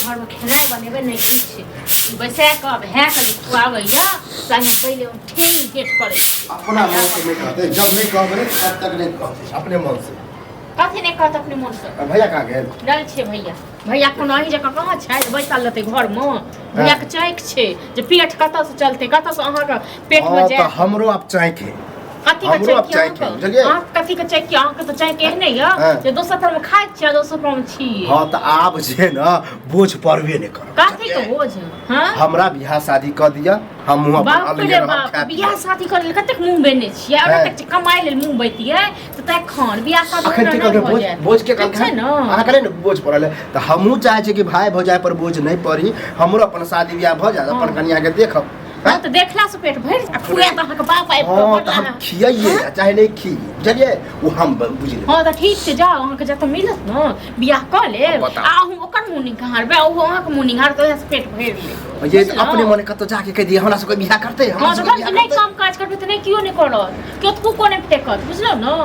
घर में खेनाइ बनेबे नहीं किछ बैसा के भै के खुआबै या संगे पहिले ठेही गेट करे अपना मन से नहीं कहते जब नहीं कहबे तब तक नहीं कहते अपने मन से कथी नहीं कहत अपने मन से भैया कहाँ गेल डल छे भैया कोनो अही जगह कहाँ छै बैसल रहते घर में भैया के चाइक छे जे पेट कतऽ से चलते कतऽ से अहाँ के पेट में जाए तो हमरो अब चाइक है कथी के चाइक बुझलिए अहाँ कथी के चाइक अहाँ के तो चाइक एहने या जे दोसर पर में खाइ छियै दोसर पर में छी हां त आब जे न बोझ पड़बे नहीं कर कथी के बोझ हां हमरा बियाह शादी क दिया हम मुंह बाप रे बाप बियाह शादी करे लेल कतेक मुंह बेने छियै और कतेक कमाई लेल मुंह बैतियै त तै खान बियाह शादी अखन के बोझ के कल छै न अहाँ करे न बोझ पड़ल त हमहु चाहे छी कि भाई भौजाई पर बोझ नहीं पड़ी हमरो अपन शादी बियाह भ जाए अपन कन्या के देखब हां त देखला से पेट भर खुआ त अहाँ के बाप आइ त हम खियाइए चाहे नहीं खी बुझलिए वो हम बुझिले हां त ठीक छै जाओ अहाँ के जत मिलत न बियाह क ले आ हम ओकर मुंह निहार बे ओ अहाँ के मुंह निहार त पेट भर ले ये अपने मने कतो जाके कह दिए हमरा से कोई बियाह करते हमरा से नहीं काम काज करबे त नहीं कियो नहीं करत केतकू कोने टेकत बुझलो न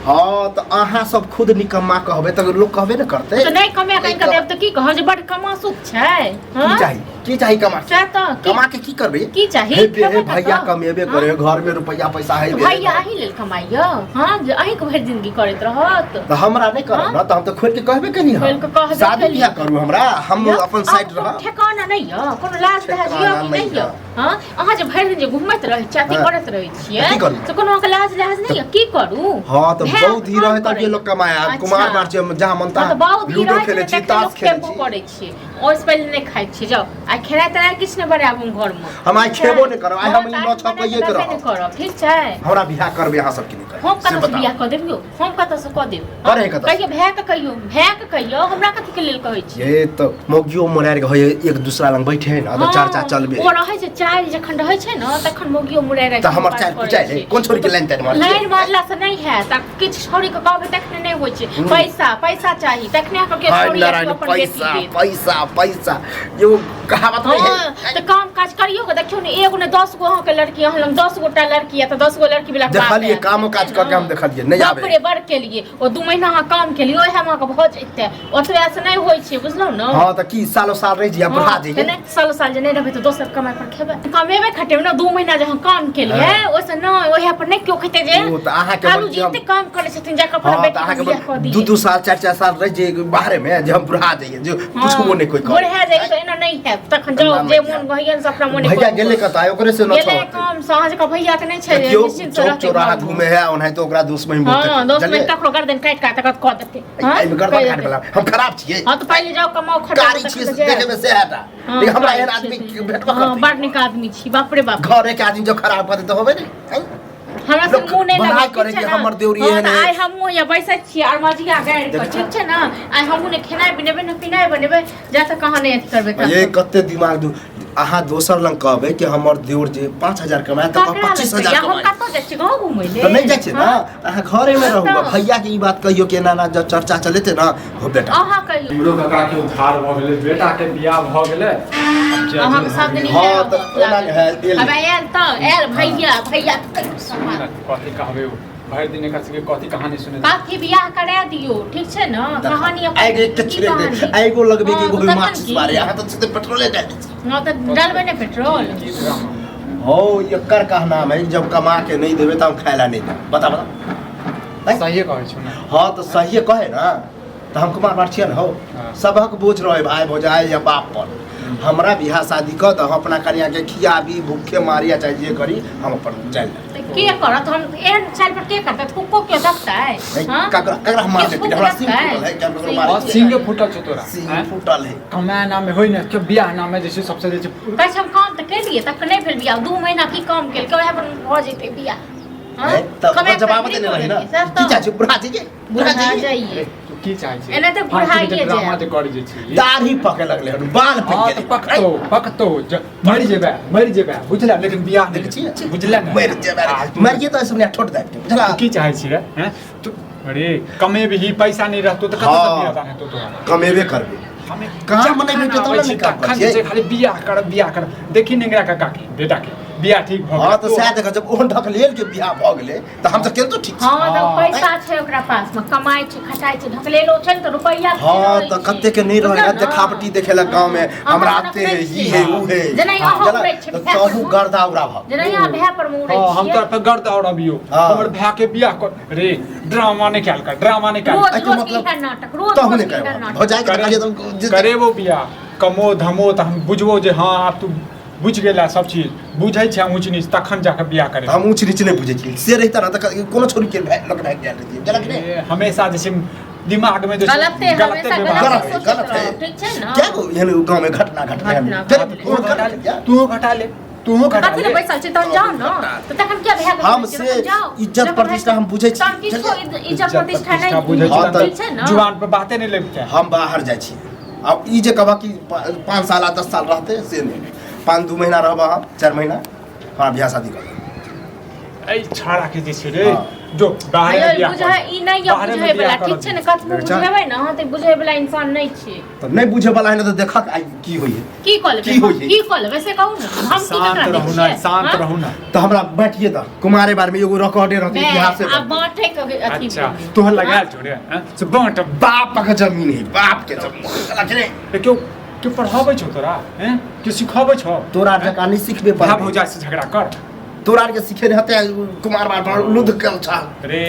हाँ तो अहाँ सब खुद निकम्मा कहबे त लोग कहबे न करते तो नहीं कमे कहीं का देब त की कह जे बड कमासुत छै हां की चाहिए कमा छै त कमा के की करबे की चाहिए भैया कमेबे करे घर में रुपया पैसा है भैया अही लेल कमाइयो हां जे अही के भर जिंदगी करत रहत त हमरा नहीं करब न त हम त खोल के कहबे कनी हम शादी बियाह करू हमरा हम अपन साइड रह ठेकाना नहीं य कोनो लाज लहजियो की नहीं य हां अहाँ जे भर दिन जे घुमत रहै चाती करत रहै छियै त कोनो के लाज लहज नहीं य की करू हां त बहुत ही रहे त ये लोग कमाया कुमार मार जे जहां मनता लूडो खेले छी ताश खेले छी करे छी और पहले नहीं खाइ छी जाओ आ खेनाइ तनाइ किछ ने बनाब हम घर में हम आई खेबो नहीं करब आई हम ई न छपइए के करब ठीक छै हमरा बियाह करबे अहाँ सब के नहीं करब हम कत से बियाह क देबियो हम कत से क देब करे कत कहियो भै के कहियो हमरा कथि के लेल कहै छी ये त मोगियो मुरार के होय एक दूसरा लंग बैठे न त चर्चा चलबे ओ रहै छै चाय जखन रहै छै न तखन मोगियो मुरार त हमर चाय पूछाय कोन छोरी के लाइन तैन मार लाइन मारला से नहीं है त किछ छोरी के कहबे तखने नहीं होय छै पैसा चाहिए तखने के छोरी अपन बेटी दे पैसा पैसा यो कहावत नहीं है त काम काज करियो के देखियो ने एगो ने 10 गो अहाँ के लड़की अहाँ लंग 10 गोटा लड़की है त 10 गो लड़की वाला देखलिए काम काज करके हम देखलिए नहीं आबे बाप रे बर के लिए ओ 2 महीना अहाँ काम के लिए ओहे हम के भ जइते ओतबे से नहीं होय छै बुझलौ न हां त की सालो साल रह जिया बुढ़ा जइए नहीं सालो साल जे नहीं रहबे त दोसर कमाई पर खेबे कमेबे खटेबे न 2 महीना जे हम काम के लिए ओसे न ओहे पर नहीं क्यों खते जे ओ त अहाँ के जीते काम करे छथिन जाके अपन बेटी के बियाह क दिए 2 साल 4 साल रह जे बाहर में जे हम बुढ़ा जइए जो कुछो नहीं कोई बुढ़ा जाए त एना नहीं है तखन जाओ जे मन भइयन से अपना मने भैया गेले कत आय ओकरे से न गेले काम साँझ का भैया के नहीं छै निश्चित से रहते चौराहा घूमे है ओनाहि तो ओकरा 2 महीना बोलते हां 2 महीना ककरो गर्दन काट काट तक क देते हां एमे गर्दन काट वाला हम खराब छिए हां तो पहले जाओ कमाओ खड़ा कारी छी देखे में से हटा लेकिन हमरा एहन आदमी भेटबा करते हां बड़ निक आदमी छी बाप रे बाप घर के आदमी जो खराब करते तो होबे नहीं हमरा से मुंह नहीं लगा करे कि हमर देवरी एहन है आइ हमहु या बैसै छी और मजिया गाड़ के ठीक छै ना आइ हमहु ने खेनाइ बनेबे न पिनाइ बनेबे जा त कहां नहीं करबे त ये कते दिमाग दू अहाँ दोसर लंग कहबे कि हमर देवर जे 5000 कमाए त 25000 या हम कत जाइ छी गांव घुमै ले त नहीं जाइ छी ना अहाँ घरे में रहू भैया के ई बात कहियो कि ना जब चर्चा चलेते ना हो बेटा अहाँ कहियो हमरो काका के उधार भ गेलै बेटा के बियाह भ गेलै अहाँ के साथ नहीं हां त ओना है अब आयल भैया कथी कहबे भर दिन एकर सबके कथी कहानी सुने काफी बियाह करा दियो ठीक छै न कहानी आगे कचरे दे आगो लगबे के कोई मार्क्स मारे यहां त सीधे पेट्रोल डाल दे न त डालबे ने पेट्रोल हो एकर कहना है जब कमा के नहीं देबे त हम खाइला नहीं दे बता सही कहै छ ना हां त सही कहे ना त हम कुमार बात छिए न हो सबक बोझ रहे भाई भौजाई या बाप पर हमरा बियाह शादी क त हम अपना कन्या के खियाबी भूखे मारिया चाहे जे करी हम अपन चल के करत हम एहन साल पर के करत कुको के देखता है हां ककरा हम मार दे हमरा सिंह फुटल है क्या ककरो मार सिंह फुटल छ तोरा सिंह फुटल है कमाए नाम में होई न के बियाह नाम में जैसे सबसे जैसे कैसे हम काम त के लिए तक नहीं भेल बियाह 2 महीना की काम केल के ओहे पर भ जइते बियाह हां त जवाब दे रही ना की चाहे बुढ़ा जाइए की चाहे छी एना त बुढ़ाइए जे ड्रामा त कर जे छी दाढ़ी पके लगले बाल पके पकतो मर जेबे बुझला लेकिन बियाह देख छी बुझला मर जेबे मर के तो सुने ठोट दे बुझला की चाहे छी रे हैं तू अरे कमे भी पैसा नहीं रहतो त कत से बियाह बाने तो कमेबे करबे काम नहीं भेटे तो नहीं काम खाली बियाह कर देखी नेंगरा काका के बेटा के बियाह ठीक भ हाँ तो सएह देख जब ओहन ढकलेल के बियाह भ गेलै त हम त केन तो ठीक छी हाँ तो पैसा छै ओकरा पास में कमाई छै खटाई छै ढकलेलो छै न तो रुपैया हाँ त कते के नहीं रहे देखावटी देखेला गांव में हमरा आते है ई है ऊ है जेना यहाँ उड़ै छै कहू गर्दा उड़ा भ जेना यहाँ भै पर में उड़ै हां हम छियै त गर्द औड़बियो हमर भाई के बियाह कर रे ड्रामा निकाल कर ड्रामा निकाल रोज एके रोज मतलब की है नाटक रोज तो रोज हमने की है करे नाटक हो जाए के करे वो बियाह कमो धमो त हम बुझबो जे हां आब तू बुझ गेला सब चीज बुझै छै ऊंच नीच तखन जाके बियाह करे हम ऊंच नीच नहीं बुझे छी से रहता ना त कोनो छोरी के लग भाग गेल रही जनक ने हमेशा जैसे दिमाग में जो गलत है हमेशा व्यवहार गलत है ठीक छै ना क्या को एहन गांव में घटना घटना तू घटा ले कथी ले बैसल छै तहन जाओ ना तो तखन क्या भै हम से इज्जत प्रतिष्ठा हम बुझे छी इज्जत प्रतिष्ठा नहीं बुझै ठीक छै ना जुबान पे बातें नहीं लगते हम बाहर जाइ छी अब ई जे कहबा कि 5 साल 10 साल रहते से नहीं 5-2 महीना रहबा हम 4 महीना हाँ बियाह शादी कर ऐ छाड़ा के जे छै रे जो बाहर में बियाह बुझै ई नहीं या बुझै वाला ठीक छै ने कतबो बुझेबै ना त बुझै वाला इंसान नहीं छै तो नहीं बुझे वाला है ना तो देखा की होई है की कॉल की कॉल वैसे कहू ना हम की शांत रहू ना शांत रहू ना तो हमरा बैठिए त कुमारे बारे में एगो रिकॉर्डे रहते इतिहास से अब बांटे के अथी अच्छा तोहर लगाल छोड़े हैं से बांट बाप का जमीन है बाप के जमीन लगे क्यों क्यों पढ़ाबै छौ तोरा हैं क्यों सिखाबै छौ तोरा जका नहीं सिखबे पर भाव हो जाए से झगड़ा कर तोरा के सिखे रहते कुमार बार पर लुध कल छ रे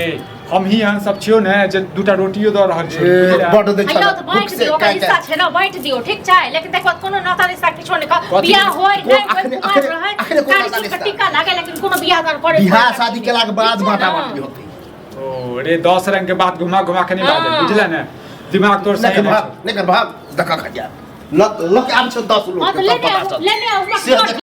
हम ही हम सब छियो ने जे दूटा रोटियो द रहल छै बड दे हेलो तो बैठ दियो ओकर हिस्सा छै ना बैठ दियो ठीक छै लेकिन देखो कोनो नाता रिश्ता किछो ने बियाह होय नहीं कुमार रहे कारी टीका लागे लेकिन कोनो बियाह दान करे बियाह शादी केला के बाद बाटा बाटी होती ओ रे 10 रंग के बात घुमा घुमा के नहीं बात बुझला ने दिमाग तोर सही नहीं कर भाग धक्का खा गया लक आब छ 10 लोग हां तो लेने आओ